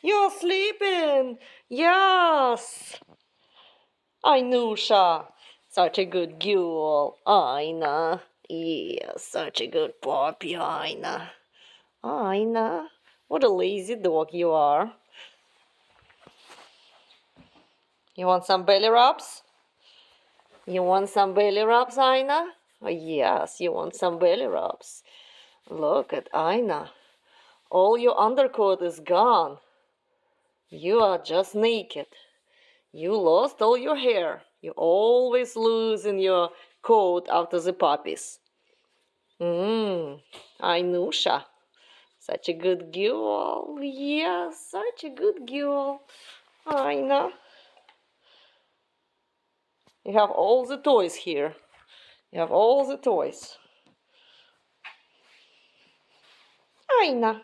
You're sleeping. Yes. Ainusha. Such a good girl. Aina. Yes, such a good puppy, Aina. Aina. What a lazy dog you are. You want some belly rubs? You want some belly rubs, Aina? Oh, yes, you want some belly rubs. Look at Aina. All your undercoat is gone. You are just naked. You lost all your hair. You always losing your coat after the puppies. Ainusha. Such a good girl. Yes, such a good girl. Aina. You have all the toys here. You have all the toys. Aina.